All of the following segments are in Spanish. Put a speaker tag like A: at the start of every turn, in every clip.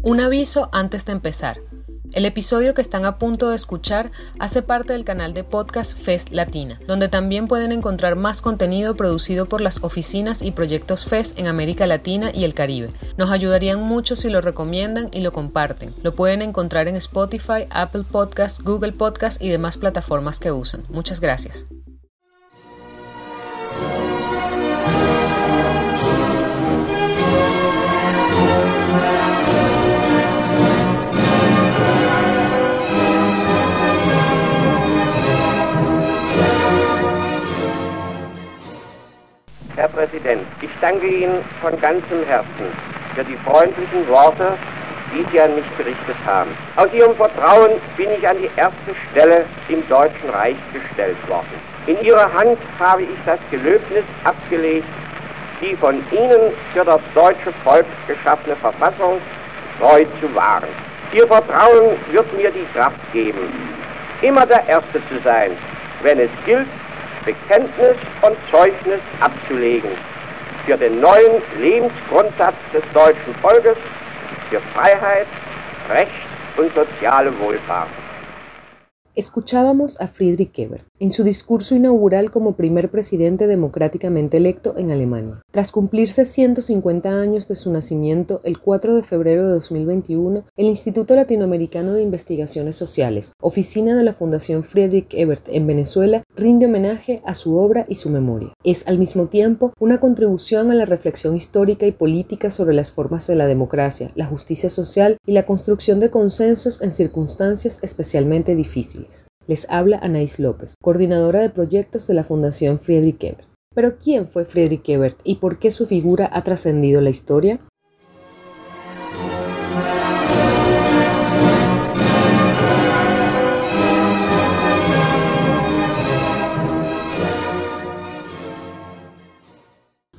A: Un aviso antes de empezar. El episodio que están a punto de escuchar hace parte del canal de podcast FES Latina, donde también pueden encontrar más contenido producido por las oficinas y proyectos FES en América Latina y el Caribe. Nos ayudarían mucho si lo recomiendan y lo comparten. Lo pueden encontrar en Spotify, Apple Podcasts, Google Podcasts y demás plataformas que usan. Muchas gracias.
B: Herr Präsident, ich danke Ihnen von ganzem Herzen für die freundlichen Worte, die Sie an mich gerichtet haben. Aus Ihrem Vertrauen bin ich an die erste Stelle im Deutschen Reich gestellt worden. In Ihrer Hand habe ich das Gelöbnis abgelegt, die von Ihnen für das deutsche Volk geschaffene Verfassung treu zu wahren. Ihr Vertrauen wird mir die Kraft geben, immer der Erste zu sein, wenn es gilt, Bekenntnis und Zeugnis abzulegen für den neuen Lebensgrundsatz des deutschen Volkes, für Freiheit, Recht und soziale Wohlfahrt.
A: Escuchábamos a Friedrich Ebert en su discurso inaugural como primer presidente democráticamente electo en Alemania. Tras cumplirse 150 años de su nacimiento, el 4 de febrero de 2021, el Instituto Latinoamericano de Investigaciones Sociales, oficina de la Fundación Friedrich Ebert en Venezuela, rinde homenaje a su obra y su memoria. Es al mismo tiempo una contribución a la reflexión histórica y política sobre las formas de la democracia, la justicia social y la construcción de consensos en circunstancias especialmente difíciles. Les habla Anaís López, coordinadora de proyectos de la Fundación Friedrich Ebert. ¿Pero quién fue Friedrich Ebert y por qué su figura ha trascendido la historia?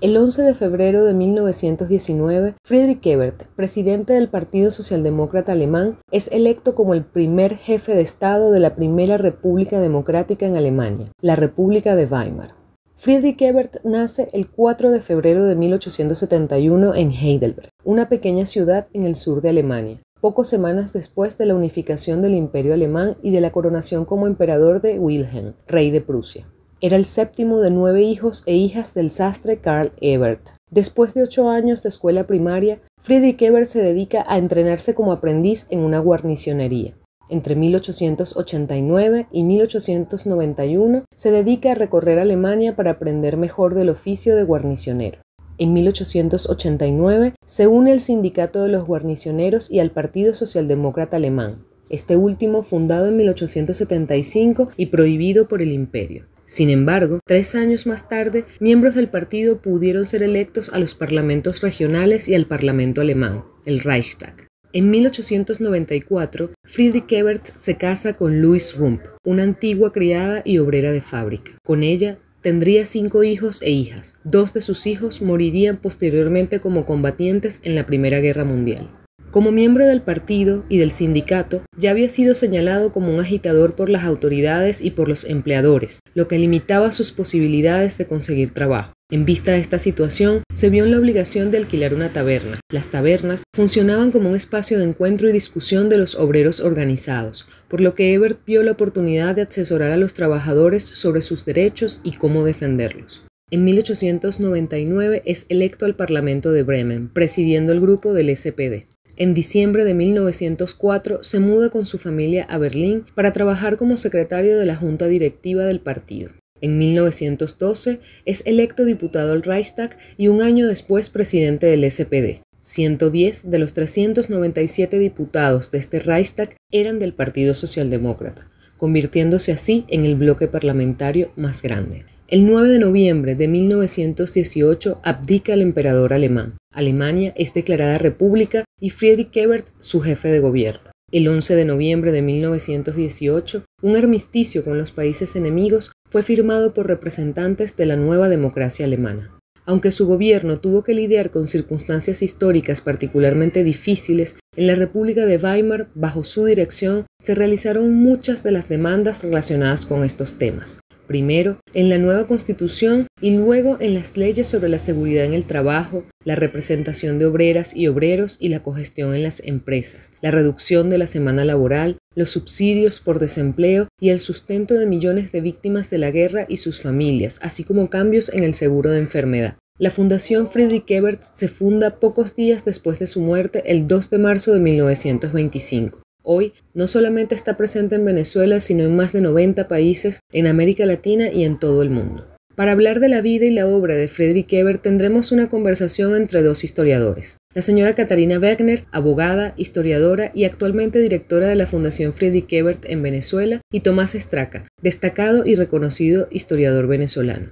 A: El 11 de febrero de 1919, Friedrich Ebert, presidente del Partido Socialdemócrata Alemán, es electo como el primer jefe de Estado de la Primera República Democrática en Alemania, la República de Weimar. Friedrich Ebert nace el 4 de febrero de 1871 en Heidelberg, una pequeña ciudad en el sur de Alemania, pocas semanas después de la unificación del Imperio Alemán y de la coronación como emperador de Wilhelm, rey de Prusia. Era el séptimo de 9 hijos e hijas del sastre Karl Ebert. Después de 8 años de escuela primaria, Friedrich Ebert se dedica a entrenarse como aprendiz en una guarnicionería. Entre 1889 y 1891 se dedica a recorrer Alemania para aprender mejor del oficio de guarnicionero. En 1889 se une al Sindicato de los Guarnicioneros y al Partido Socialdemócrata Alemán, este último fundado en 1875 y prohibido por el Imperio. Sin embargo, 3 años más tarde, miembros del partido pudieron ser electos a los parlamentos regionales y al parlamento alemán, el Reichstag. En 1894, Friedrich Ebert se casa con Louise Rump, una antigua criada y obrera de fábrica. Con ella tendría 5 hijos e hijas. 2 de sus hijos morirían posteriormente como combatientes en la Primera Guerra Mundial. Como miembro del partido y del sindicato, ya había sido señalado como un agitador por las autoridades y por los empleadores, lo que limitaba sus posibilidades de conseguir trabajo. En vista de esta situación, se vio en la obligación de alquilar una taberna. Las tabernas funcionaban como un espacio de encuentro y discusión de los obreros organizados, por lo que Ebert vio la oportunidad de asesorar a los trabajadores sobre sus derechos y cómo defenderlos. En 1899 es electo al Parlamento de Bremen, presidiendo el grupo del SPD. En diciembre de 1904 se muda con su familia a Berlín para trabajar como secretario de la junta directiva del partido. En 1912 es electo diputado al Reichstag y un año después presidente del SPD. 110 de los 397 diputados de este Reichstag eran del Partido Socialdemócrata, convirtiéndose así en el bloque parlamentario más grande. El 9 de noviembre de 1918 abdica el emperador alemán. Alemania es declarada república y Friedrich Ebert su jefe de gobierno. El 11 de noviembre de 1918, un armisticio con los países enemigos fue firmado por representantes de la nueva democracia alemana. Aunque su gobierno tuvo que lidiar con circunstancias históricas particularmente difíciles, en la República de Weimar, bajo su dirección, se realizaron muchas de las demandas relacionadas con estos temas. primero en la nueva Constitución y luego en las leyes sobre la seguridad en el trabajo, la representación de obreras y obreros y la cogestión en las empresas, la reducción de la semana laboral, los subsidios por desempleo y el sustento de millones de víctimas de la guerra y sus familias, así como cambios en el seguro de enfermedad. La Fundación Friedrich Ebert se funda pocos días después de su muerte, el 2 de marzo de 1925. Hoy no solamente está presente en Venezuela, sino en más de 90 países en América Latina y en todo el mundo. Para hablar de la vida y la obra de Friedrich Ebert tendremos una conversación entre dos historiadores. La señora Catarina Wegner, abogada, historiadora y actualmente directora de la Fundación Friedrich Ebert en Venezuela, y Tomás Estraca, destacado y reconocido historiador venezolano.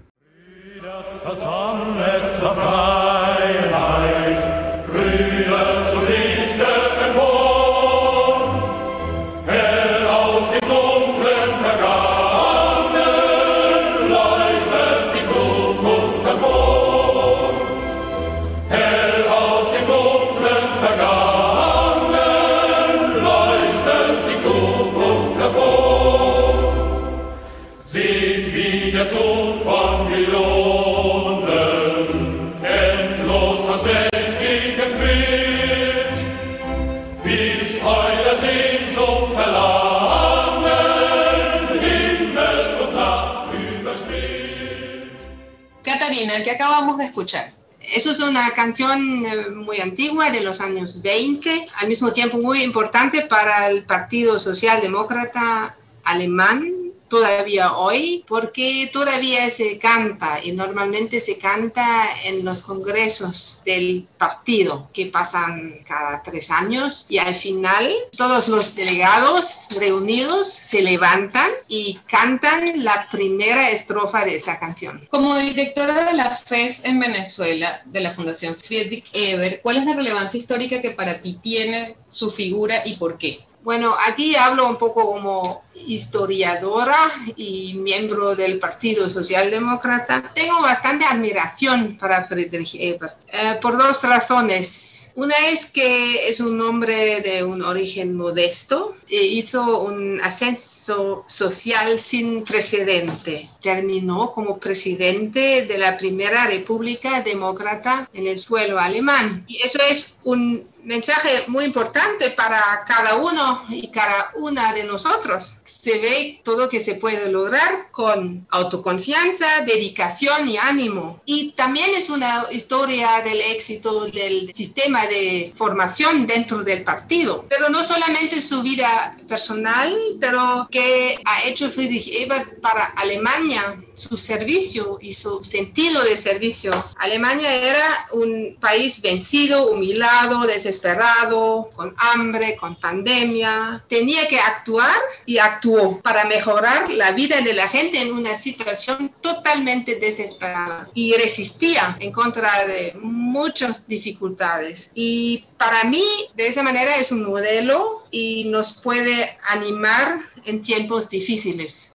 C: Catarina, ¿qué acabamos de escuchar?
D: Eso es una canción muy antigua, de los años 20, al mismo tiempo muy importante para el Partido Socialdemócrata Alemán, todavía hoy, porque todavía se canta y normalmente se canta en los congresos del partido que pasan cada 3 años y al final todos los delegados reunidos se levantan y cantan la primera estrofa de esta canción.
C: Como directora de la FES en Venezuela, de la Fundación Friedrich Ebert, ¿cuál es la relevancia histórica que para ti tiene su figura y por qué?
D: Bueno, aquí hablo un poco como historiadora y miembro del Partido Socialdemócrata. Tengo bastante admiración para Friedrich Ebert por 2 razones. Una es que es un hombre de un origen modesto e hizo un ascenso social sin precedente. Terminó como presidente de la primera república demócrata en el suelo alemán. Y eso es un mensaje muy importante para cada uno y cada una de nosotros. Se ve todo lo que se puede lograr con autoconfianza, dedicación y ánimo. Y también es una historia del éxito del sistema de formación dentro del partido. Pero no solamente su vida personal, pero que ha hecho Friedrich Ebert para Alemania, su servicio y su sentido de servicio. Alemania era un país vencido, humillado, desesperado, con hambre, con pandemia. Tenía que actuar y actuó para mejorar la vida de la gente en una situación totalmente desesperada y resistía en contra de muchas dificultades. Y para mí, de esa manera, es un modelo y nos puede animar en tiempos difíciles.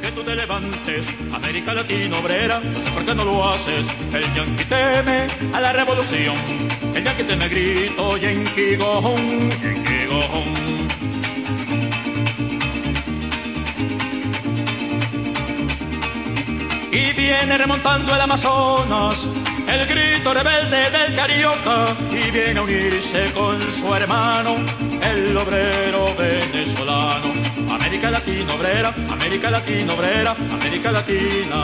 E: Que tú te levantes, América Latina obrera, no sé por qué no lo haces. El yanqui teme a la revolución, el yanqui teme grito, yanqui gojón, yanqui gojón. Y viene remontando el Amazonas, el grito rebelde del carioca, y viene a unirse con su hermano, el obrero venezolano. América Latina obrera, América Latina obrera, América Latina.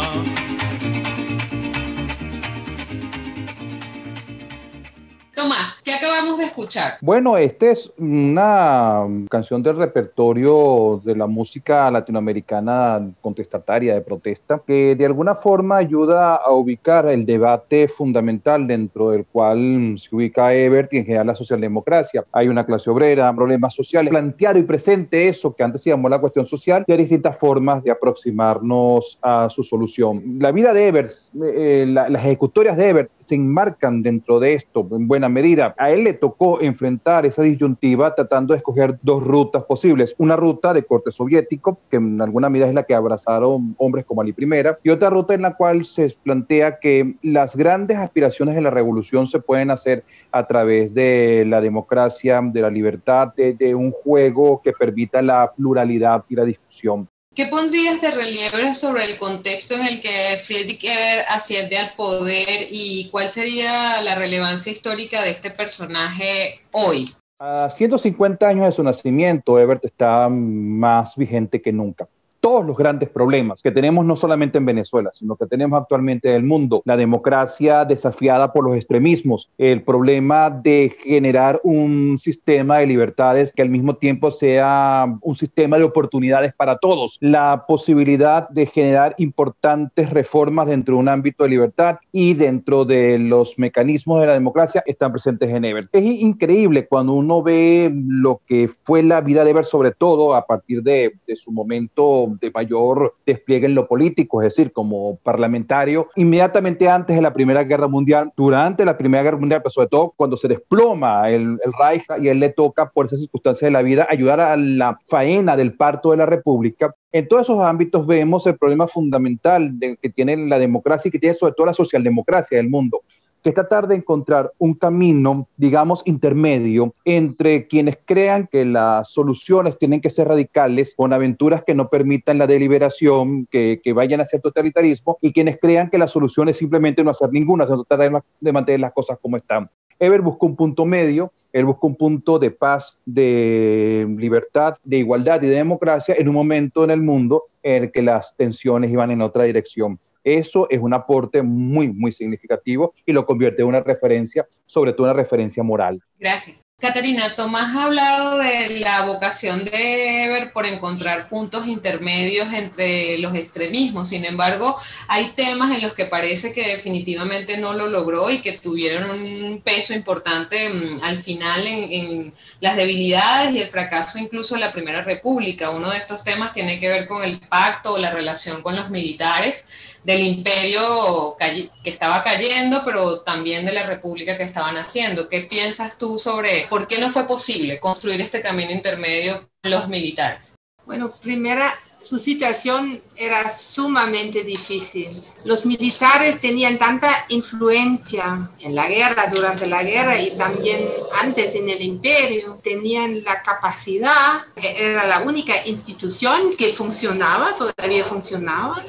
C: Tomás, ¿qué acabamos de escuchar?
F: Bueno, esta es una canción del repertorio de la música latinoamericana contestataria de protesta, que de alguna forma ayuda a ubicar el debate fundamental dentro del cual se ubica Ebert y en general la socialdemocracia. Hay una clase obrera, problemas sociales, plantear y presente eso que antes se llamó la cuestión social, y hay distintas formas de aproximarnos a su solución. La vida de Ebert, las ejecutorias de Ebert se enmarcan dentro de esto en buena buena medida. A él le tocó enfrentar esa disyuntiva tratando de escoger dos rutas posibles. Una ruta de corte soviético, que en alguna medida es la que abrazaron hombres como Ali I, y otra ruta en la cual se plantea que las grandes aspiraciones de la revolución se pueden hacer a través de la democracia, de la libertad, de un juego que permita la pluralidad y la discusión.
C: ¿Qué pondrías de relieve sobre el contexto en el que Friedrich Ebert asciende al poder y cuál sería la relevancia histórica de este personaje hoy?
F: A 150 años de su nacimiento, Ebert está más vigente que nunca. Todos los grandes problemas que tenemos no solamente en Venezuela, sino que tenemos actualmente en el mundo, la democracia desafiada por los extremismos, el problema de generar un sistema de libertades que al mismo tiempo sea un sistema de oportunidades para todos, la posibilidad de generar importantes reformas dentro de un ámbito de libertad y dentro de los mecanismos de la democracia están presentes en Ebert. Es increíble cuando uno ve lo que fue la vida de Ebert, sobre todo a partir de su momento de mayor despliegue en lo político, es decir, como parlamentario, inmediatamente antes de la Primera Guerra Mundial, durante la Primera Guerra Mundial, pero sobre todo cuando se desploma el Reich y a él le toca, por esas circunstancias de la vida, ayudar a la faena del parto de la República. En todos esos ámbitos vemos el problema fundamental que tiene la democracia y que tiene sobre todo la socialdemocracia del mundo, que es tratar de encontrar un camino, digamos, intermedio entre quienes crean que las soluciones tienen que ser radicales, con aventuras que no permitan la deliberación, que vayan hacia el totalitarismo, y quienes crean que la solución es simplemente no hacer ninguna, sino tratar de mantener las cosas como están. Ebert busca un punto medio, él busca un punto de paz, de libertad, de igualdad y de democracia en un momento en el mundo en el que las tensiones iban en otra dirección. Eso es un aporte muy, muy significativo y lo convierte en una referencia, sobre todo una referencia moral.
C: Gracias. Caterina, Tomás ha hablado de la vocación de Ebert por encontrar puntos intermedios entre los extremismos. Sin embargo, hay temas en los que parece que definitivamente no lo logró y que tuvieron un peso importante al final en las debilidades y el fracaso incluso de la Primera República. Uno de estos temas tiene que ver con el pacto o la relación con los militares del imperio que estaba cayendo, pero también de la república que estaban haciendo. ¿Qué piensas tú sobre por qué no fue posible construir este camino intermedio con los militares?
D: Bueno, primera, su situación era sumamente difícil. Los militares tenían tanta influencia en la guerra, durante la guerra y también antes en el imperio. Tenían la capacidad, era la única institución que funcionaba, todavía funcionaba,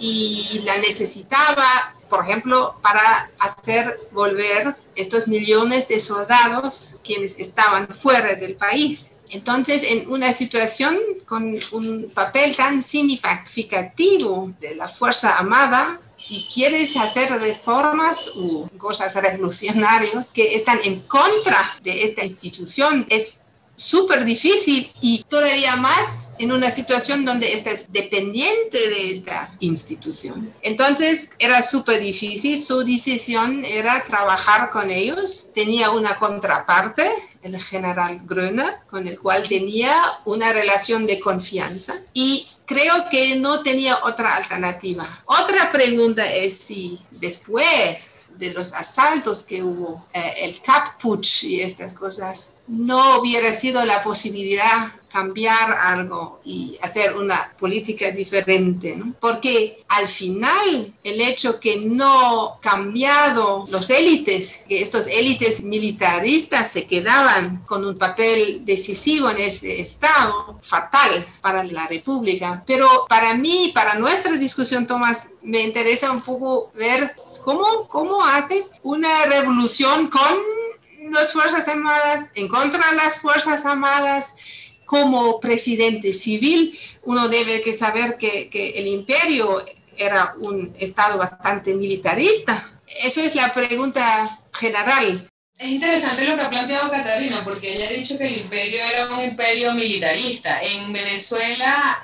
D: y la necesitaba, por ejemplo, para hacer volver estos millones de soldados quienes estaban fuera del país. Entonces, en una situación con un papel tan significativo de la Fuerza Armada, si quieres hacer reformas o cosas revolucionarias que están en contra de esta institución, es súper difícil y todavía más en una situación donde estás dependiente de esta institución. Entonces era súper difícil, su decisión era trabajar con ellos, tenía una contraparte, el general Gröner, con el cual tenía una relación de confianza y creo que no tenía otra alternativa. Otra pregunta es si después de los asaltos que hubo, el Kapp-Putsch y estas cosas, no hubiera sido la posibilidad cambiar algo y hacer una política diferente, ¿no? Porque al final el hecho que no cambiado los élites, que estos élites militaristas se quedaban con un papel decisivo en este estado, fatal para la República. Pero para mí, para nuestra discusión, Tomás, me interesa un poco ver cómo haces una revolución con las Fuerzas Armadas, en contra de las Fuerzas Armadas. Como presidente civil, uno debe que saber que el imperio era un estado bastante militarista. Eso es la pregunta general.
C: Es interesante lo que ha planteado Catarina, porque ella ha dicho que el imperio era un imperio militarista. En Venezuela,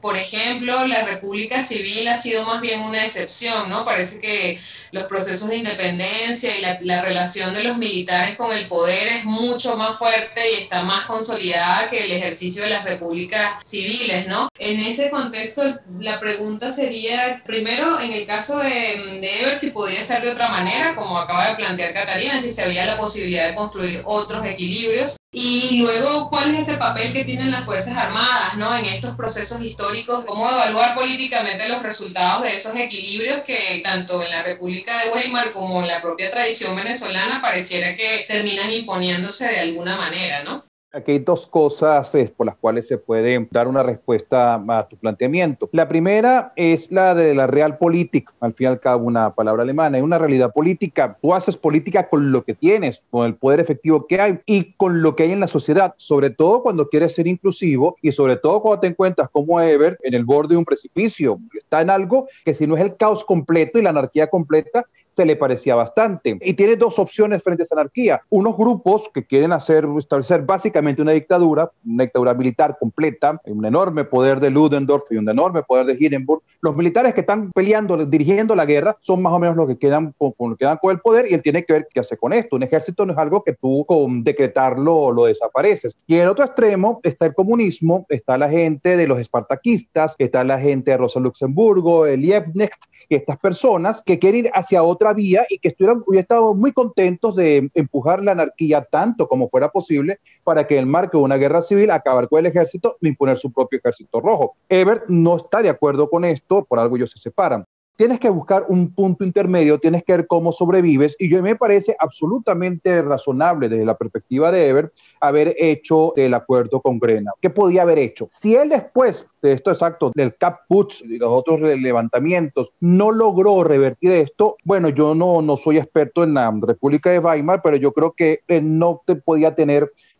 C: por ejemplo, la República Civil ha sido más bien una excepción, ¿no? Parece que los procesos de independencia y la relación de los militares con el poder es mucho más fuerte y está más consolidada que el ejercicio de las repúblicas civiles, ¿no? En ese contexto, la pregunta sería, primero, en el caso de Ebert, si podía ser de otra manera, como acaba de plantear Catarina, si se había habría la posibilidad de construir otros equilibrios. Y luego, ¿cuál es ese papel que tienen las Fuerzas Armadas, ¿no?, en estos procesos históricos? ¿Cómo evaluar políticamente los resultados de esos equilibrios que tanto en la República de Weimar como en la propia tradición venezolana pareciera que terminan imponiéndose de alguna manera, ¿no?
F: Aquí hay dos cosas por las cuales se puede dar una respuesta a tu planteamiento. La primera es la de la realpolitik, al fin y al cabo una palabra alemana, es una realidad política. Tú haces política con lo que tienes, con el poder efectivo que hay y con lo que hay en la sociedad, sobre todo cuando quieres ser inclusivo y sobre todo cuando te encuentras como Ebert en el borde de un precipicio. Está en algo que si no es el caos completo y la anarquía completa, se le parecía bastante. Y tiene dos opciones frente a esa anarquía. Unos grupos que quieren establecer básicamente una dictadura militar completa, un enorme poder de Ludendorff y un enorme poder de Hindenburg. Los militares que están peleando, dirigiendo la guerra, son más o menos los que quedan con el poder y él tiene que ver qué hace con esto. Un ejército no es algo que tú con decretarlo lo desapareces. Y en el otro extremo está el comunismo, está la gente de los espartaquistas, está la gente de Rosa Luxemburgo, el Liebknecht, y estas personas que quieren ir hacia otra vía y que hubieran estado muy contentos de empujar la anarquía tanto como fuera posible para que en el marco de una guerra civil acabar con el ejército e imponer su propio ejército rojo. Ebert no está de acuerdo con esto, por algo ellos se separan. Tienes que buscar un punto intermedio, tienes que ver cómo sobrevives y yo me parece absolutamente razonable desde la perspectiva de Ebert haber hecho el acuerdo con Grenau. ¿Qué podía haber hecho? Si él después de esto exacto, del Kapp-Putsch y los otros levantamientos, no logró revertir esto, bueno, yo no soy experto en la República de Weimar, pero yo creo que no podía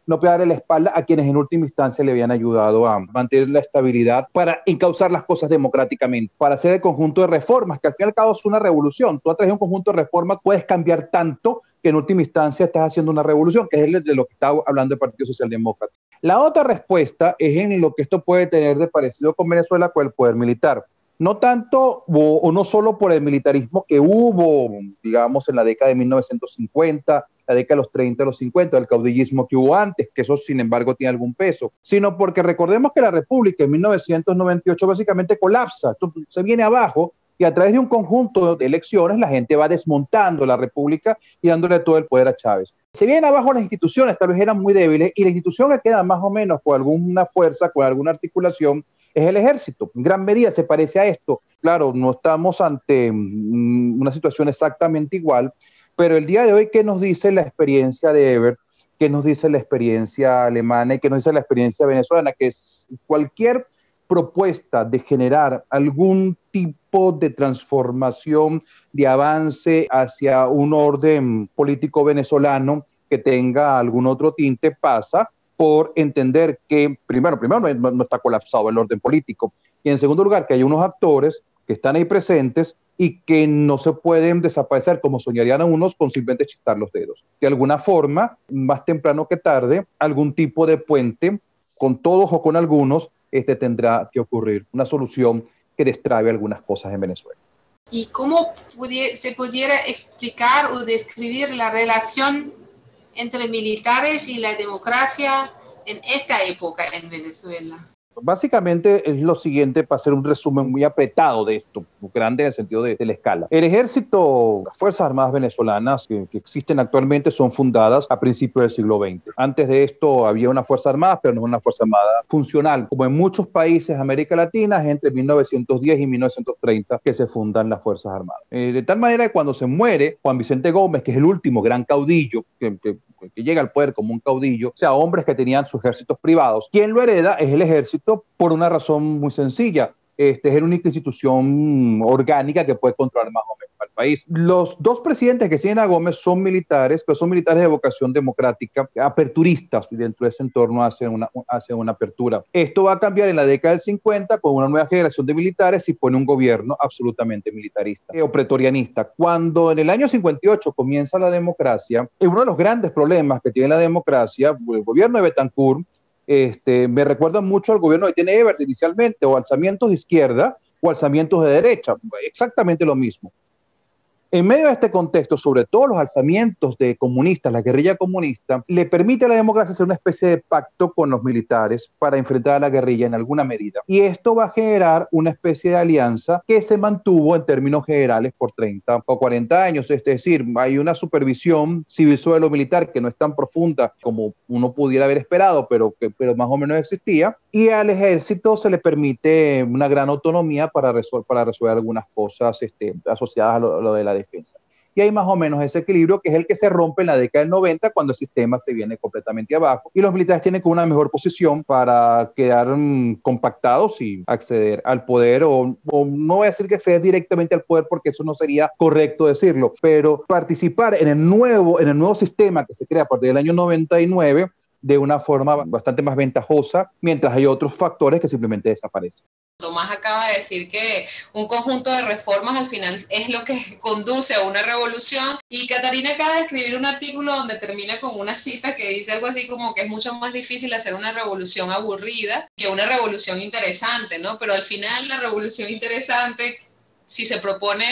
F: darle la espalda a quienes en última instancia le habían ayudado a mantener la estabilidad para encauzar las cosas democráticamente, para hacer el conjunto de reformas, que al fin y al cabo es una revolución. Tú a través de un conjunto de reformas puedes cambiar tanto que en última instancia estás haciendo una revolución, que es de lo que está hablando el Partido Socialdemócrata. La otra respuesta es en lo que esto puede tener de parecido con Venezuela con el poder militar. No tanto o no solo por el militarismo que hubo, digamos, en la década de 1950, la década de los 30, los 50, el caudillismo que hubo antes, que eso sin embargo tiene algún peso, sino porque recordemos que la República en 1998 básicamente colapsa, se viene abajo y a través de un conjunto de elecciones la gente va desmontando la República y dándole todo el poder a Chávez. Se vienen abajo las instituciones, tal vez eran muy débiles, y la institución que queda más o menos con alguna fuerza, con alguna articulación, es el ejército. En gran medida se parece a esto. Claro, no estamos ante una situación exactamente igual, pero el día de hoy, ¿qué nos dice la experiencia de Ebert? ¿Qué nos dice la experiencia alemana? ¿Y qué nos dice la experiencia venezolana? Que es cualquier propuesta de generar algún tipo de transformación, de avance hacia un orden político venezolano que tenga algún otro tinte pasa por entender que, primero no está colapsado el orden político, y en segundo lugar, que hay unos actores que están ahí presentes y que no se pueden desaparecer como soñarían unos con simplemente chistar los dedos. De alguna forma, más temprano que tarde, algún tipo de puente, con todos o con algunos, tendrá que ocurrir. Una solución que destrabe algunas cosas en Venezuela.
D: ¿Y cómo se pudiera explicar o describir la relación entre militares y la democracia en esta época en Venezuela?
F: Básicamente es lo siguiente, para hacer un resumen muy apretado de esto, grande en el sentido de la escala. El ejército, las Fuerzas Armadas venezolanas que existen actualmente son fundadas a principios del siglo XX. Antes de esto había una Fuerza Armada, pero no una Fuerza Armada funcional. Como en muchos países de América Latina, es entre 1910 y 1930 que se fundan las Fuerzas Armadas. De tal manera que cuando se muere Juan Vicente Gómez, que es el último gran caudillo que llega al poder como un caudillo, o sea, hombres que tenían sus ejércitos privados, quien lo hereda es el ejército por una razón muy sencilla. Es la única institución orgánica que puede controlar más o menos al país. Los dos presidentes que siguen a Gómez son militares, pero son militares de vocación democrática, aperturistas, y dentro de ese entorno hacen una apertura. Esto va a cambiar en la década del 50 con una nueva generación de militares y pone un gobierno absolutamente militarista o pretorianista. Cuando en el año 58 comienza la democracia, uno de los grandes problemas que tiene la democracia, el gobierno de Betancourt, me recuerda mucho al gobierno que tiene Ebert inicialmente, o alzamientos de izquierda o alzamientos de derecha, exactamente lo mismo. En medio de este contexto, sobre todo los alzamientos de comunistas, la guerrilla comunista, le permite a la democracia hacer una especie de pacto con los militares para enfrentar a la guerrilla en alguna medida. Y esto va a generar una especie de alianza que se mantuvo en términos generales por 30 o 40 años. Es decir, hay una supervisión civil-suelo-militar que no es tan profunda como uno pudiera haber esperado, pero más o menos existía. Y al ejército se le permite una gran autonomía para resolver algunas cosas asociadas a lo de la defensa. Y hay más o menos ese equilibrio que es el que se rompe en la década del 90 cuando el sistema se viene completamente abajo y los militares tienen una mejor posición para quedar compactados y acceder al poder o no voy a decir que acceder directamente al poder porque eso no sería correcto decirlo, pero participar en el nuevo sistema que se crea a partir del año 99 de una forma bastante más ventajosa, mientras hay otros factores que simplemente desaparecen.
C: Tomás acaba de decir que un conjunto de reformas al final es lo que conduce a una revolución, y Catarina acaba de escribir un artículo donde termina con una cita que dice algo así como que es mucho más difícil hacer una revolución aburrida que una revolución interesante, ¿no? Pero al final la revolución interesante, si se propone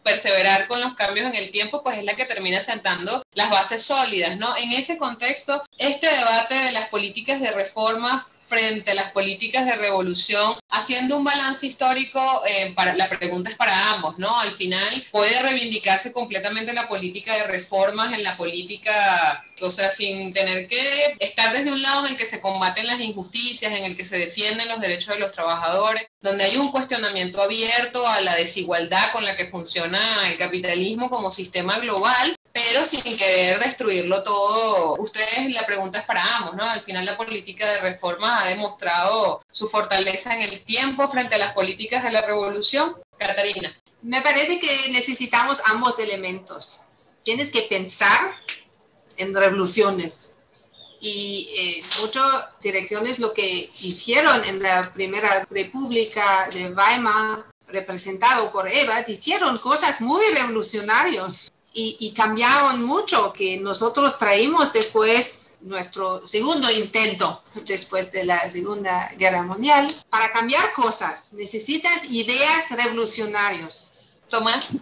C: perseverar con los cambios en el tiempo, pues es la que termina sentando las bases sólidas, ¿no? En ese contexto, este debate de las políticas de reforma frente a las políticas de revolución, haciendo un balance histórico, la pregunta es para ambos, ¿no? Al final, ¿puede reivindicarse completamente la política de reformas en la política, o sea, sin tener que estar desde un lado en el que se combaten las injusticias, en el que se defienden los derechos de los trabajadores, donde hay un cuestionamiento abierto a la desigualdad con la que funciona el capitalismo como sistema global, pero sin querer destruirlo todo? Ustedes, la pregunta es para ambos, ¿no? Al final la política de reformas ha demostrado su fortaleza en el tiempo frente a las políticas de la revolución. Catarina.
D: Me parece que necesitamos ambos elementos. Tienes que pensar en revoluciones. Y muchas direcciones lo que hicieron en la Primera República de Weimar, representado por Ebert, hicieron cosas muy revolucionarias. Y cambiaron mucho, que nosotros traímos después nuestro segundo intento después de la Segunda Guerra Mundial. Para cambiar cosas necesitas ideas revolucionarias.
C: Tomás.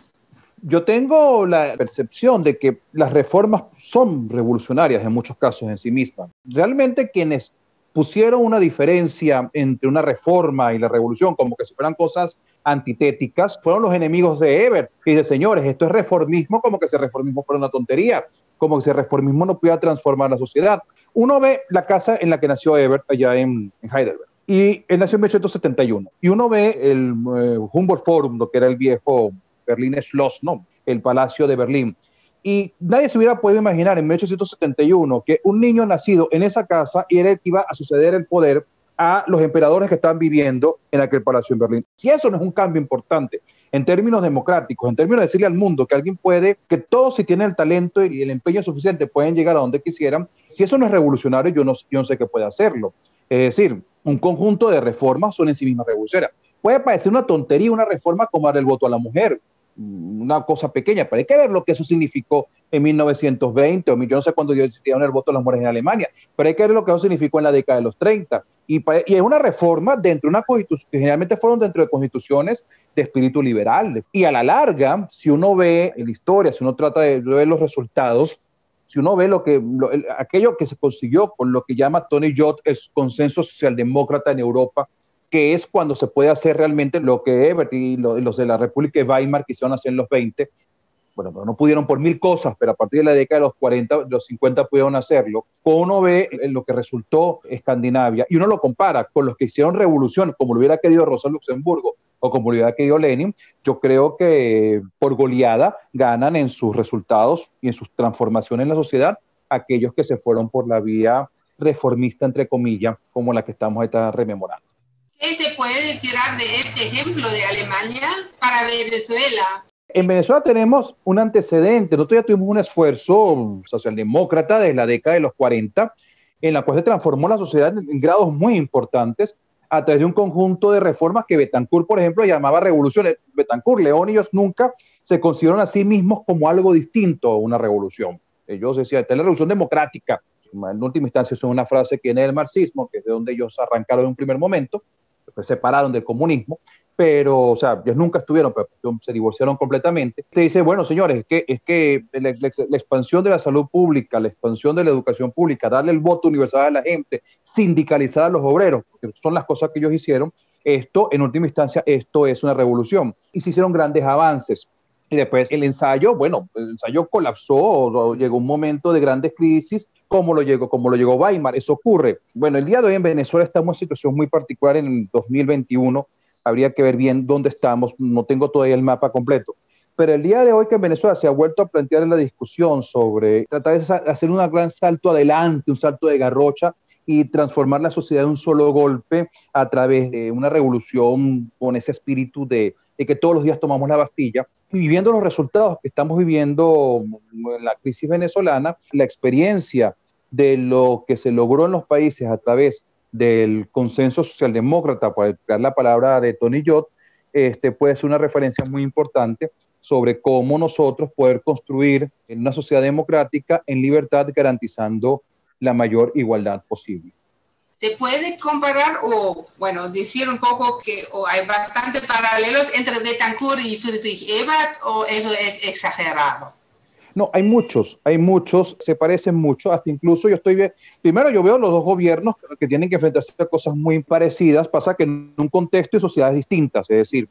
F: Yo tengo la percepción de que las reformas son revolucionarias en muchos casos en sí mismas. Realmente quienes pusieron una diferencia entre una reforma y la revolución como que si fueran cosas antitéticas fueron los enemigos de Ebert, que dice, señores, esto es reformismo, como que ese reformismo fuera una tontería, como que ese reformismo no pudiera transformar la sociedad. Uno ve la casa en la que nació Ebert allá en Heidelberg, y él nació en 1871, y uno ve el Humboldt Forum, lo que era el viejo Berliner Schloss, ¿no? El Palacio de Berlín. Y nadie se hubiera podido imaginar en 1871 que un niño nacido en esa casa era el que iba a suceder el poder a los emperadores que estaban viviendo en aquel palacio en Berlín. Si eso no es un cambio importante en términos democráticos, en términos de decirle al mundo que alguien puede, que todos si tienen el talento y el empeño suficiente pueden llegar a donde quisieran, si eso no es revolucionario, yo no sé qué puede hacerlo. Es decir, un conjunto de reformas son en sí mismas revolucionarias. Puede parecer una tontería una reforma como dar el voto a la mujer, una cosa pequeña, pero hay que ver lo que eso significó en 1920, o yo no sé cuándo dieron el voto a las mujeres en Alemania, pero hay que ver lo que eso significó en la década de los 30. Y es una reforma dentro de una constitución, que generalmente fueron dentro de constituciones de espíritu liberal. Y a la larga, si uno ve en la historia, si uno trata de ver los resultados, si uno ve aquello que se consiguió con lo que llama Tony Judt el consenso socialdemócrata en Europa, que es cuando se puede hacer realmente lo que Ebert y los de la República de Weimar quisieron hacer en los 20. Bueno, no pudieron por mil cosas, pero a partir de la década de los 40, los 50 pudieron hacerlo. Cuando uno ve lo que resultó Escandinavia y uno lo compara con los que hicieron revolución, como lo hubiera querido Rosa Luxemburgo o como lo hubiera querido Lenin, yo creo que por goleada ganan en sus resultados y en sus transformaciones en la sociedad aquellos que se fueron por la vía reformista, entre comillas, como la que estamos ahorita rememorando.
D: ¿Qué se puede tirar de este ejemplo de Alemania para Venezuela?
F: En Venezuela tenemos un antecedente. Nosotros ya tuvimos un esfuerzo socialdemócrata desde la década de los 40, en la cual se transformó la sociedad en grados muy importantes a través de un conjunto de reformas que Betancourt, por ejemplo, llamaba revoluciones. Betancourt, León y ellos nunca se consideraron a sí mismos como algo distinto a una revolución. Ellos decían, esta es la revolución democrática. En última instancia, es una frase que viene del marxismo, que es de donde ellos arrancaron en un primer momento, después se separaron del comunismo, pero, o sea, ellos nunca estuvieron, pero se divorciaron completamente. Te dice, bueno, señores, es que la expansión de la salud pública, la expansión de la educación pública, darle el voto universal a la gente, sindicalizar a los obreros, porque son las cosas que ellos hicieron, esto, en última instancia, esto es una revolución. Y se hicieron grandes avances. Y después el ensayo colapsó, llegó un momento de grandes crisis, como lo llegó Weimar. Eso ocurre. Bueno, el día de hoy en Venezuela estamos en una situación muy particular en el 2021. Habría que ver bien dónde estamos, no tengo todavía el mapa completo. Pero el día de hoy que en Venezuela se ha vuelto a plantear la discusión sobre tratar de hacer un gran salto adelante, un salto de garrocha y transformar la sociedad de un solo golpe a través de una revolución con ese espíritu de que todos los días tomamos la Bastilla, y viviendo los resultados que estamos viviendo en la crisis venezolana, la experiencia de lo que se logró en los países a través del consenso socialdemócrata, para emplear la palabra de Tony Jott, puede ser una referencia muy importante sobre cómo nosotros poder construir en una sociedad democrática en libertad, garantizando la mayor igualdad posible.
D: ¿Se puede comparar o, bueno, decir un poco que hay bastantes paralelos entre Betancourt y Friedrich Ebert, o eso es exagerado?
F: No, hay muchos, se parecen mucho, hasta incluso primero yo veo los dos gobiernos que tienen que enfrentarse a cosas muy parecidas, pasa que en un contexto y sociedades distintas, es decir,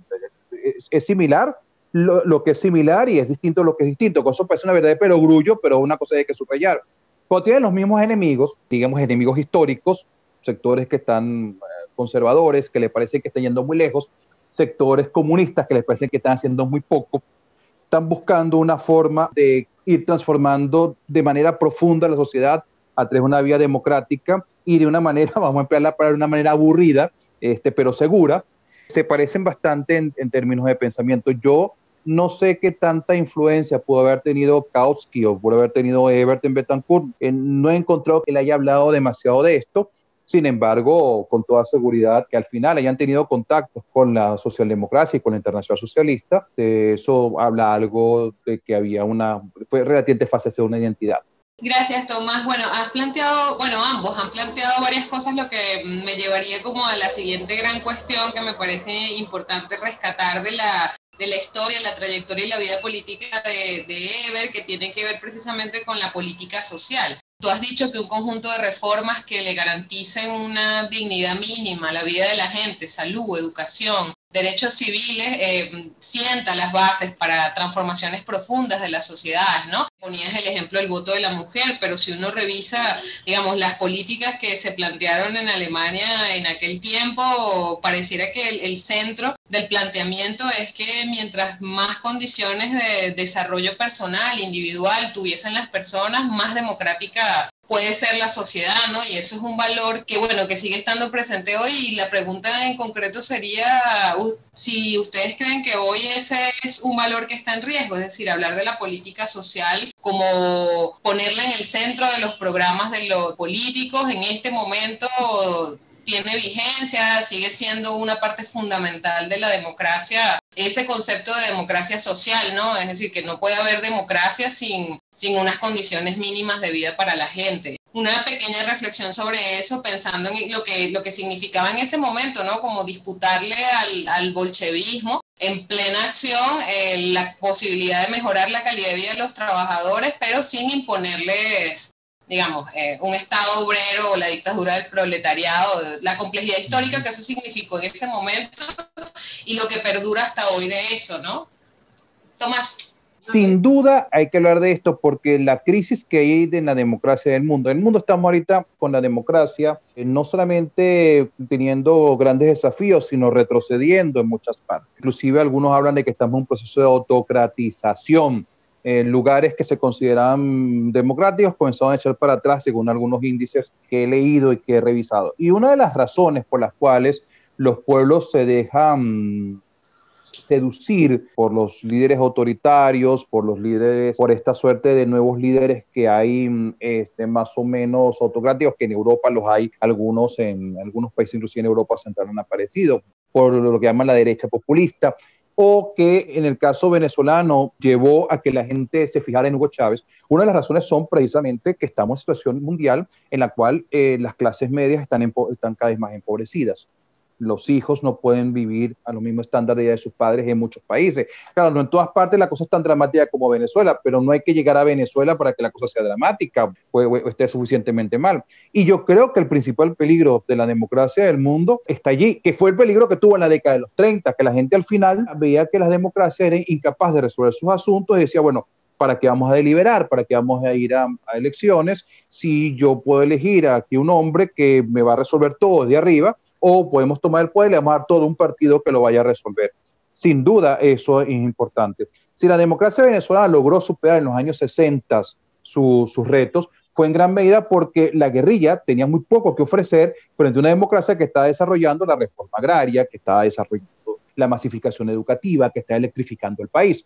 F: es similar lo que es similar y es distinto lo que es distinto, eso parece una verdad de perogrullo, pero una cosa hay que subrayar. Cuando tienen los mismos enemigos, digamos enemigos históricos, sectores que están conservadores, que les parece que están yendo muy lejos, sectores comunistas que les parece que están haciendo muy poco, están buscando una forma de ir transformando de manera profunda la sociedad a través de una vía democrática y de una manera, vamos a emplearla para una manera aburrida, pero segura. Se parecen bastante en términos de pensamiento. Yo no sé qué tanta influencia pudo haber tenido Kautsky o pudo haber tenido Ebert en Betancourt. No he encontrado que él haya hablado demasiado de esto. Sin embargo, con toda seguridad que al final hayan tenido contactos con la socialdemocracia y con la Internacional Socialista, eso habla algo de que fue relativamente fácil hacer una identidad.
C: Gracias, Tomás. Bueno, ambos han planteado varias cosas, lo que me llevaría como a la siguiente gran cuestión que me parece importante rescatar de la historia, la trayectoria y la vida política de Ebert, que tiene que ver precisamente con la política social. Tú has dicho que un conjunto de reformas que le garanticen una dignidad mínima a la vida de la gente, salud, educación, derechos civiles, sienta las bases para transformaciones profundas de las sociedades, ¿no? Ponías el ejemplo del voto de la mujer, pero si uno revisa, digamos, las políticas que se plantearon en Alemania en aquel tiempo, pareciera que el centro del planteamiento es que mientras más condiciones de desarrollo personal, individual tuviesen las personas, más democrática puede ser la sociedad, ¿no? Y eso es un valor que, bueno, que sigue estando presente hoy, y la pregunta en concreto sería si ustedes creen que hoy ese es un valor que está en riesgo, es decir, hablar de la política social como ponerla en el centro de los programas de los políticos en este momento tiene vigencia, sigue siendo una parte fundamental de la democracia, ese concepto de democracia social, ¿no? Es decir, que no puede haber democracia sin unas condiciones mínimas de vida para la gente. Una pequeña reflexión sobre eso, pensando en lo que significaba en ese momento, ¿no? Como disputarle al bolchevismo en plena acción la posibilidad de mejorar la calidad de vida de los trabajadores, pero sin imponerles, digamos, un Estado obrero o la dictadura del proletariado, la complejidad histórica que eso significó en ese momento y lo que perdura hasta hoy de eso, ¿no? Tomás.
F: Sin duda hay que hablar de esto porque la crisis que hay en la democracia del mundo, en el mundo estamos ahorita con la democracia, no solamente teniendo grandes desafíos, sino retrocediendo en muchas partes. Inclusive algunos hablan de que estamos en un proceso de autocratización. En lugares que se consideraban democráticos comenzaron a echar para atrás según algunos índices que he leído y que he revisado. Y una de las razones por las cuales los pueblos se dejan seducir por los líderes autoritarios, por esta suerte de nuevos líderes que hay más o menos autocráticos, que en Europa los hay, en algunos países, inclusive en Europa Central, han aparecido, por lo que llaman la derecha populista, o que en el caso venezolano llevó a que la gente se fijara en Hugo Chávez. Una de las razones son precisamente que estamos en situación mundial en la cual las clases medias están cada vez más empobrecidas. los hijos no pueden vivir a los mismos estándares de vida de sus padres en muchos países. Claro, no en todas partes la cosa es tan dramática como Venezuela, pero no hay que llegar a Venezuela para que la cosa sea dramática o esté suficientemente mal. Y yo creo que el principal peligro de la democracia del mundo está allí, que fue el peligro que tuvo en la década de los 30, que la gente al final veía que las democracias eran incapaces de resolver sus asuntos y decía, bueno, ¿para qué vamos a deliberar? ¿Para qué vamos a ir a elecciones si yo puedo elegir aquí un hombre que me va a resolver todo de arriba? O podemos tomar el poder y le vamos a dar todo un partido que lo vaya a resolver. Sin duda, eso es importante. Si la democracia venezolana logró superar en los años 60 sus retos, fue en gran medida porque la guerrilla tenía muy poco que ofrecer frente a una democracia que está desarrollando la reforma agraria, que está desarrollando la masificación educativa, que está electrificando el país.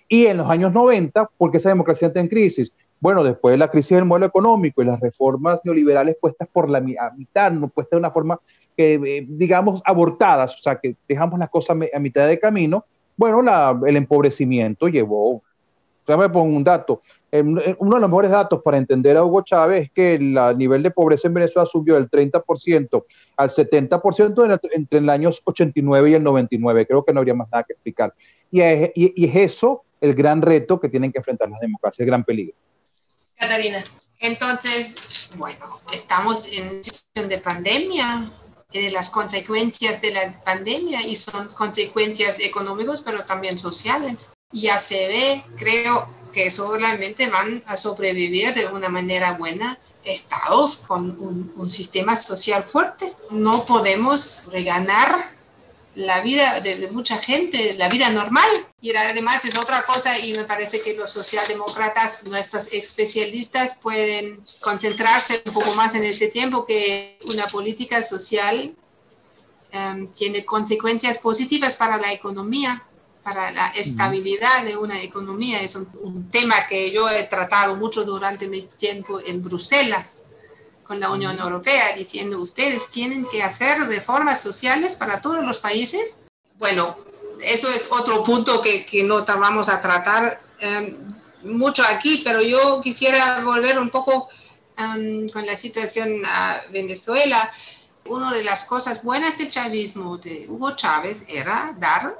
F: Y en los años 90, ¿por qué esa democracia está en crisis? Bueno, después de la crisis del modelo económico y las reformas neoliberales puestas por la mitad, no puestas de una forma que, digamos, abortadas, o sea, que dejamos las cosas a mitad de camino, bueno, el empobrecimiento llevó, déjame poner un dato, uno de los mejores datos para entender a Hugo Chávez es que el nivel de pobreza en Venezuela subió del 30% al 70% entre el año 89 y el 99, creo que no habría más nada que explicar. Y es eso el gran reto que tienen que enfrentar las democracias, el gran peligro.
C: Catarina.
D: Entonces, bueno, estamos en situación de pandemia, de las consecuencias de la pandemia, y son consecuencias económicas, pero también sociales. Ya se ve, creo que solamente van a sobrevivir de una manera buena estados con un sistema social fuerte. No podemos reganar la vida de mucha gente, la vida normal. Y además es otra cosa, y me parece que los socialdemócratas, nuestros especialistas, pueden concentrarse un poco más en este tiempo, que una política social tiene consecuencias positivas para la economía, para la estabilidad de una economía. Es un tema que yo he tratado mucho durante mi tiempo en Bruselas con la Unión Europea, diciendo, ustedes tienen que hacer reformas sociales para todos los países. Bueno, eso es otro punto que no vamos a tratar mucho aquí, pero yo quisiera volver un poco con la situación a Venezuela. Una de las cosas buenas del chavismo de Hugo Chávez era dar a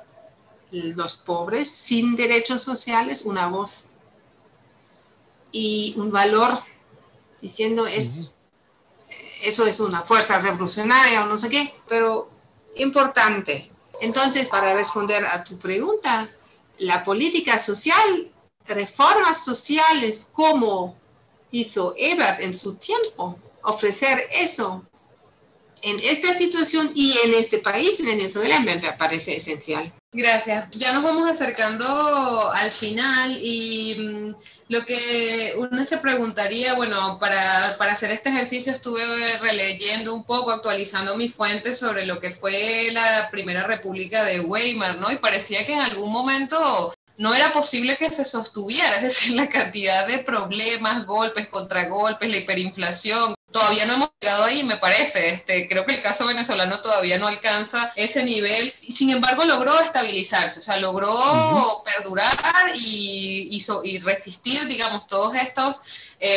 D: los pobres sin derechos sociales una voz y un valor, diciendo eso es una fuerza revolucionaria o no sé qué, pero importante. Entonces, para responder a tu pregunta, la política social, reformas sociales como hizo Ebert en su tiempo, ofrecer eso en esta situación y en este país, Venezuela, me parece esencial.
C: Gracias. Ya nos vamos acercando al final y lo que uno se preguntaría, bueno, para hacer este ejercicio estuve releyendo un poco, actualizando mis fuentes sobre lo que fue la Primera República de Weimar, ¿no? Y parecía que en algún momento no era posible que se sostuviera, es decir, la cantidad de problemas, golpes, contragolpes, la hiperinflación. Todavía no hemos llegado ahí, me parece. Creo que el caso venezolano todavía no alcanza ese nivel. Sin embargo, logró estabilizarse, o sea, logró perdurar y resistir, digamos, todos estos,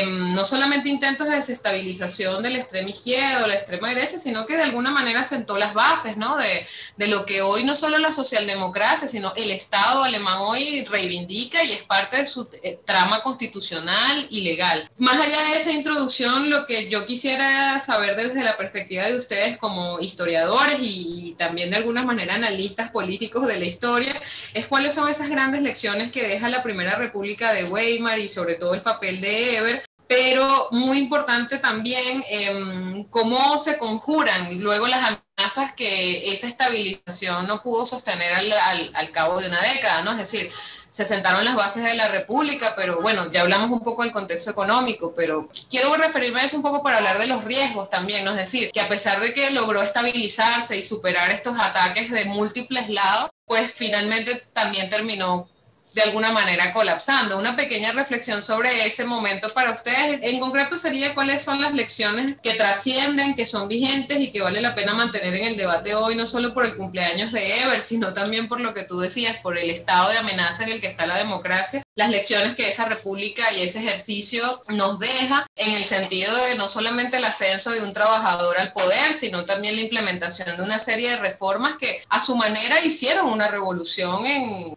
C: no solamente intentos de desestabilización de la extrema izquierda o la extrema derecha, sino que de alguna manera sentó las bases, ¿no? de lo que hoy no solo la socialdemocracia, sino el Estado alemán hoy reivindica y es parte de su trama constitucional y legal. Más allá de esa introducción, lo que yo quisiera saber desde la perspectiva de ustedes como historiadores y también de alguna manera analistas políticos de la historia, es cuáles son esas grandes lecciones que deja la Primera República de Weimar y sobre todo el papel de Ebert, pero muy importante también cómo se conjuran luego las amenazas que esa estabilización no pudo sostener al cabo de una década, ¿no? Es decir, se sentaron las bases de la República, pero bueno, ya hablamos un poco del contexto económico, pero quiero referirme a eso un poco para hablar de los riesgos también, ¿no? Es decir, que a pesar de que logró estabilizarse y superar estos ataques de múltiples lados, pues finalmente también terminó de alguna manera colapsando. Una pequeña reflexión sobre ese momento para ustedes, en concreto sería cuáles son las lecciones que trascienden, que son vigentes y que vale la pena mantener en el debate hoy, no solo por el cumpleaños de Ebert, sino también por lo que tú decías, por el estado de amenaza en el que está la democracia, las lecciones que esa república y ese ejercicio nos deja, en el sentido de no solamente el ascenso de un trabajador al poder, sino también la implementación de una serie de reformas que a su manera hicieron una revolución.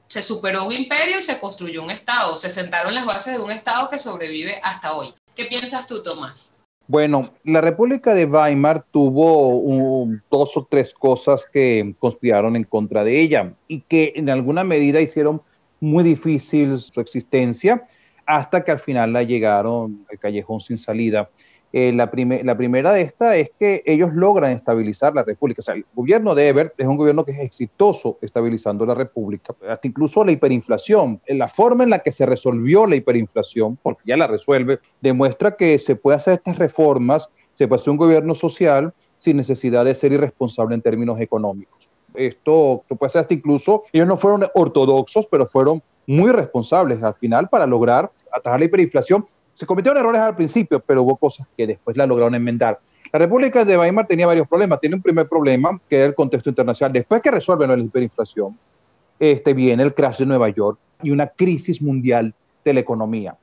C: Se superó un imperio y se construyó un Estado, se sentaron las bases de un Estado que sobrevive hasta hoy. ¿Qué piensas tú, Tomás?
F: Bueno, la República de Weimar tuvo dos o tres cosas que conspiraron en contra de ella y que en alguna medida hicieron muy difícil su existencia hasta que al final la llegaron al callejón sin salida. La primera de estas es que ellos logran estabilizar la República. O sea, el gobierno de Ebert es un gobierno que es exitoso estabilizando la República, hasta incluso la hiperinflación. La forma en la que se resolvió la hiperinflación, porque ya la resuelve, demuestra que se puede hacer estas reformas, se puede hacer un gobierno social sin necesidad de ser irresponsable en términos económicos. Esto se puede hacer hasta incluso, ellos no fueron ortodoxos, pero fueron muy responsables al final para lograr atajar la hiperinflación. Se cometieron errores al principio, pero hubo cosas que después la lograron enmendar. La República de Weimar tenía varios problemas. Tiene un primer problema, que era el contexto internacional. Después que resuelven la hiperinflación, viene el crash de Nueva York y una crisis mundial de la economía.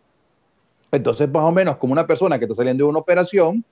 F: Entonces, más o menos, como una persona que está saliendo de una operación,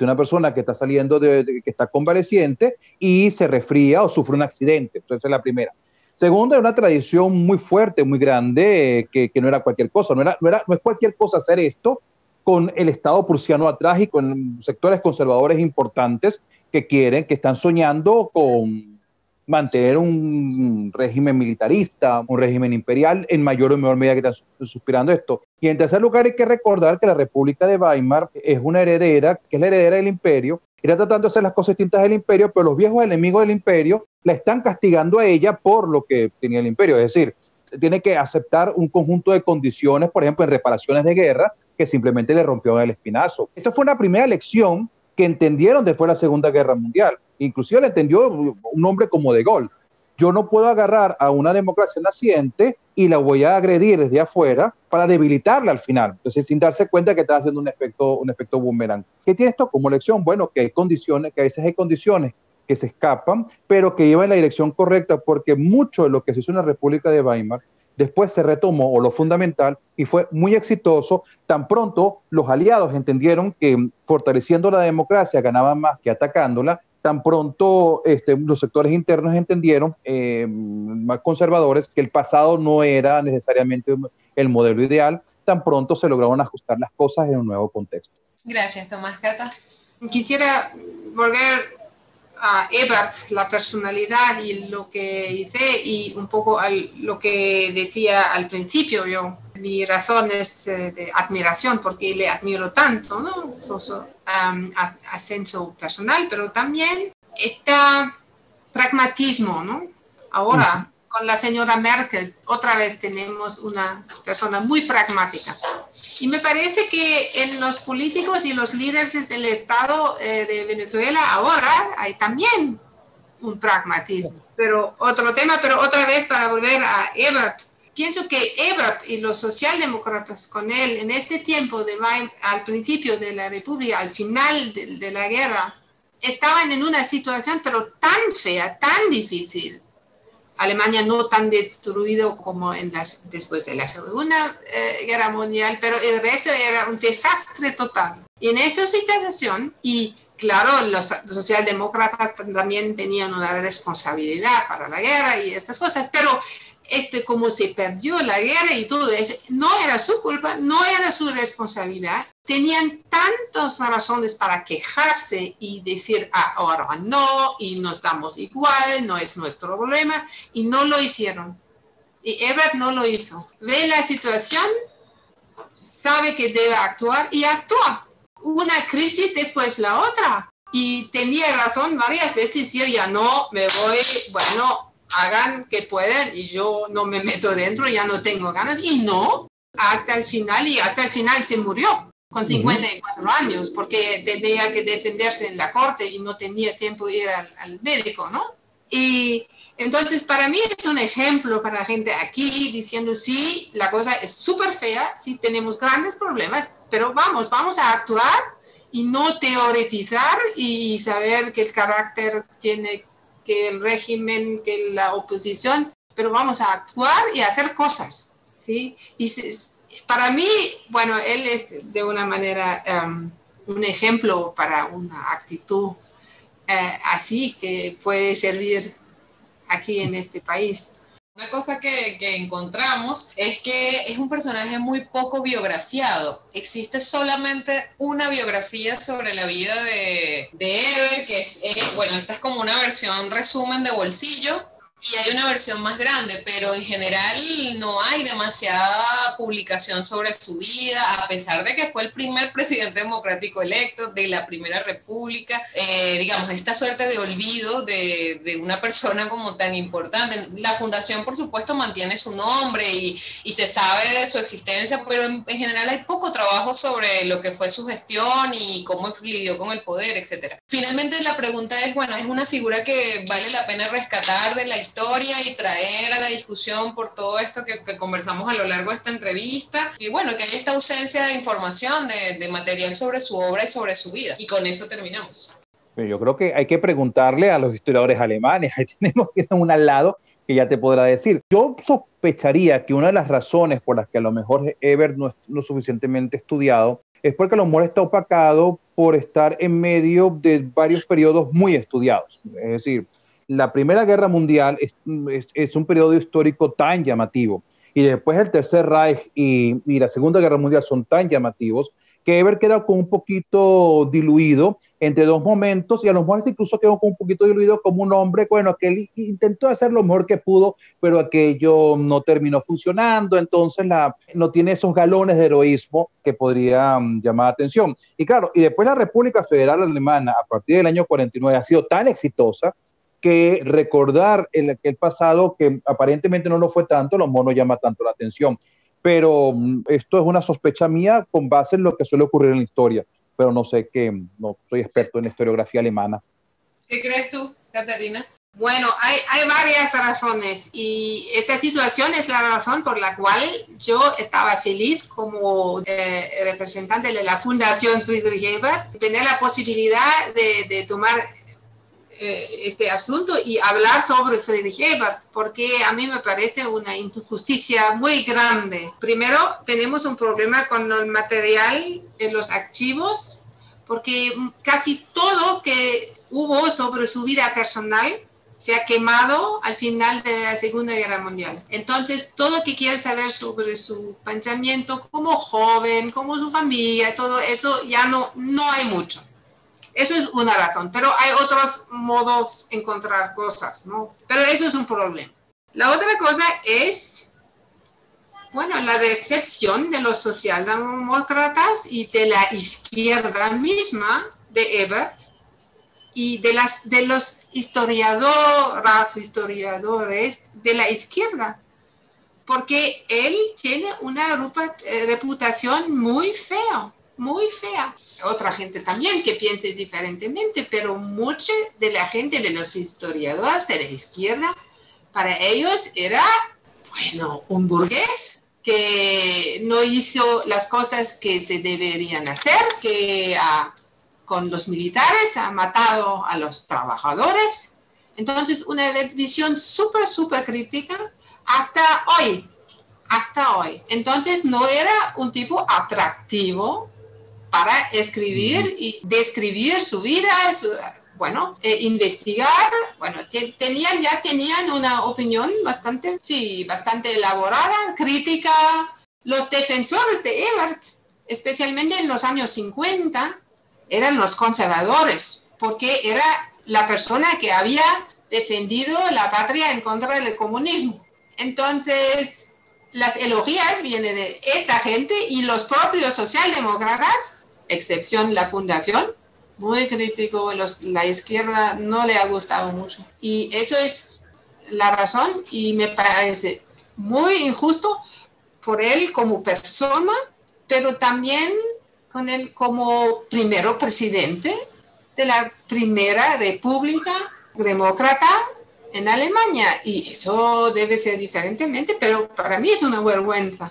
F: una persona que está saliendo que está convaleciente y se resfría o sufre un accidente. Entonces, esa es la primera. Segundo, hay una tradición muy fuerte, muy grande, que no era cualquier cosa. No es cualquier cosa hacer esto con el Estado prusiano atrás y con sectores conservadores importantes que están soñando con mantener un régimen militarista, un régimen imperial, en mayor o menor medida que están suspirando esto. Y en tercer lugar, hay que recordar que la República de Weimar es una heredera, que es la heredera del imperio, está tratando de hacer las cosas distintas del imperio, pero los viejos enemigos del imperio la están castigando a ella por lo que tenía el imperio. Es decir, tiene que aceptar un conjunto de condiciones, por ejemplo, en reparaciones de guerra, que simplemente le rompieron el espinazo. Esa fue una primera lección que entendieron después de la Segunda Guerra Mundial. Inclusive la entendió un hombre como De Gaulle. Yo no puedo agarrar a una democracia naciente y la voy a agredir desde afuera para debilitarla al final. Entonces, sin darse cuenta que está haciendo un efecto boomerang. ¿Qué tiene esto como lección? Bueno, que hay condiciones, que a veces hay condiciones que se escapan, pero que llevan en la dirección correcta, porque mucho de lo que se hizo en la República de Weimar después se retomó, o lo fundamental, y fue muy exitoso. Tan pronto los aliados entendieron que fortaleciendo la democracia ganaban más que atacándola, tan pronto los sectores internos entendieron, más conservadores, que el pasado no era necesariamente el modelo ideal, tan pronto se lograron ajustar las cosas en un nuevo contexto.
C: Gracias, Tomás. Cata.
D: Quisiera volver a Ebert, la personalidad y lo que hice, y un poco lo que decía al principio yo. Mi razón es de admiración, porque le admiro tanto, ¿no? Incluso ascenso personal, pero también este pragmatismo, ¿no? Ahora, con la señora Merkel, otra vez tenemos una persona muy pragmática. Y me parece que en los políticos y los líderes del Estado de Venezuela ahora hay también un pragmatismo. Pero otro tema, pero otra vez para volver a Ebert. Pienso que Ebert y los socialdemócratas con él en este tiempo, al principio de la República, al final de la guerra, estaban en una situación pero tan fea, tan difícil. Alemania no tan destruido como después de la Segunda Guerra Mundial, pero el resto era un desastre total. Y en esa situación, y claro, los socialdemócratas también tenían una responsabilidad para la guerra y estas cosas, pero como se perdió la guerra y todo eso, no era su culpa, no era su responsabilidad. Tenían tantas razones para quejarse y decir, ahora no, y nos damos igual, no es nuestro problema, y no lo hicieron. Y Ebert no lo hizo. Ve la situación, sabe que debe actuar y actúa. Una crisis después la otra. Y tenía razón varias veces decir, ya no, me voy, bueno, hagan que puedan y yo no me meto dentro, ya no tengo ganas. Y no, hasta el final, y hasta el final se murió con 54 años, porque tenía que defenderse en la corte y no tenía tiempo de ir al médico, ¿no? Y entonces para mí es un ejemplo para la gente aquí diciendo, sí, la cosa es súper fea, sí tenemos grandes problemas, pero vamos a actuar y no teoretizar y saber que el carácter tiene, que el régimen, que la oposición, pero vamos a actuar y a hacer cosas. ¿sí? Para mí, bueno, él es de una manera un ejemplo para una actitud así que puede servir aquí en este país.
C: Una cosa que encontramos es que es un personaje muy poco biografiado. Existe solamente una biografía sobre la vida de Eber, que es, bueno, esta es como una versión resumen de bolsillo, y hay una versión más grande, pero en general no hay demasiada publicación sobre su vida, a pesar de que fue el primer presidente democrático electo de la Primera República. Digamos, esta suerte de olvido de una persona como tan importante. La fundación, por supuesto, mantiene su nombre y se sabe de su existencia, pero en general hay poco trabajo sobre lo que fue su gestión y cómo lidió con el poder, etc. Finalmente, la pregunta es, bueno, ¿es una figura que vale la pena rescatar de la historia y traer a la discusión por todo esto que conversamos a lo largo de esta entrevista? Y bueno, que hay esta ausencia de información, de material sobre su obra y sobre su vida. Y con eso terminamos.
F: Yo creo que hay que preguntarle a los historiadores alemanes. Ahí tenemos que tener un al lado que ya te podrá decir. Yo sospecharía que una de las razones por las que a lo mejor Eber no es suficientemente estudiado es porque a lo mejor está opacado por estar en medio de varios periodos muy estudiados. Es decir, la Primera Guerra Mundial es un periodo histórico tan llamativo, y después el Tercer Reich y la Segunda Guerra Mundial son tan llamativos, que Eber queda con un poquito diluido entre dos momentos, y a lo mejor incluso quedó con un poquito diluido como un hombre, bueno, que él intentó hacer lo mejor que pudo, pero aquello no terminó funcionando, entonces no tiene esos galones de heroísmo que podrían llamar la atención. Y claro, y después la República Federal Alemana, a partir del año 49, ha sido tan exitosa que recordar el pasado, que aparentemente no lo fue tanto, a lo mejor no llama tanto la atención. Pero esto es una sospecha mía con base en lo que suele ocurrir en la historia, pero no sé, no soy experto en la historiografía alemana.
C: ¿Qué crees tú, Catarina?
D: Bueno, hay varias razones, y esta situación es la razón por la cual yo estaba feliz como representante de la Fundación Friedrich Ebert, tener la posibilidad de tomar este asunto y hablar sobre Friedrich Ebert, porque a mí me parece una injusticia muy grande. Primero, tenemos un problema con el material en los archivos, porque casi todo que hubo sobre su vida personal se ha quemado al final de la Segunda Guerra Mundial. Entonces, todo lo que quiere saber sobre su pensamiento como joven, como su familia, todo eso ya no hay mucho. Eso es una razón, pero hay otros modos de encontrar cosas, ¿no? Pero eso es un problema. La otra cosa es, bueno, la recepción de los socialdemócratas y de la izquierda misma de Ebert y de los historiadores de la izquierda, porque él tiene una reputación muy fea. Muy fea. Otra gente también que piense diferentemente, pero mucha de la gente, de los historiadores de la izquierda, para ellos era, bueno, un burgués que no hizo las cosas que se deberían hacer, que con los militares ha matado a los trabajadores. Entonces, una visión súper crítica hasta hoy. Entonces, no era un tipo atractivo para escribir y describir su vida, investigar. Bueno, tenían una opinión bastante elaborada, crítica. Los defensores de Ebert, especialmente en los años 50, eran los conservadores, porque era la persona que había defendido la patria en contra del comunismo. Entonces, las elogias vienen de esta gente, y los propios socialdemócratas, excepción la Fundación, muy crítico, la izquierda no le ha gustado mucho. Y eso es la razón, y me parece muy injusto por él como persona, pero también con él como primero presidente de la Primera República Demócrata en Alemania, y eso debe ser diferentemente, pero para mí es una vergüenza.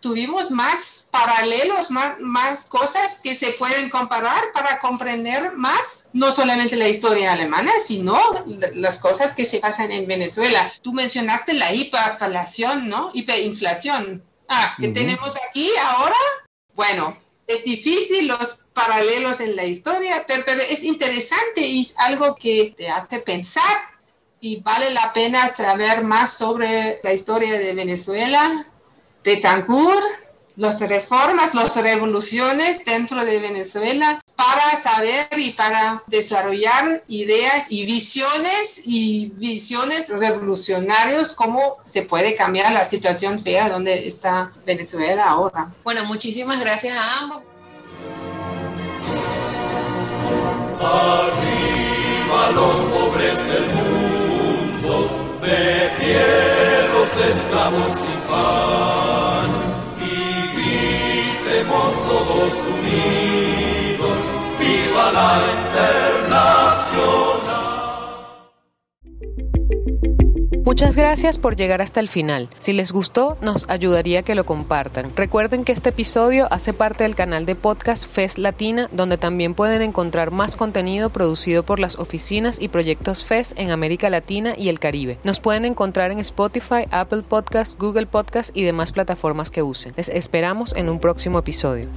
D: Tuvimos más paralelos, más cosas que se pueden comparar para comprender más, no solamente la historia alemana, sino las cosas que se pasan en Venezuela. Tú mencionaste la hiperinflación, ¿no? Hiperinflación. ¿Qué tenemos aquí ahora? Bueno, es difícil los paralelos en la historia, pero es interesante y es algo que te hace pensar y vale la pena saber más sobre la historia de Venezuela, Betancourt, las reformas, las revoluciones dentro de Venezuela, para saber y para desarrollar ideas y visiones revolucionarias, cómo se puede cambiar la situación fea donde está Venezuela ahora.
C: Bueno, muchísimas gracias a ambos.
E: Arriba los pobres del mundo, de pie los esclavos sin pan, y gritemos todos unidos, ¡viva la Internacional!
A: Muchas gracias por llegar hasta el final. Si les gustó, nos ayudaría que lo compartan. Recuerden que este episodio hace parte del canal de podcast FES Latina, donde también pueden encontrar más contenido producido por las oficinas y proyectos FES en América Latina y el Caribe. Nos pueden encontrar en Spotify, Apple Podcasts, Google Podcasts y demás plataformas que usen. Les esperamos en un próximo episodio.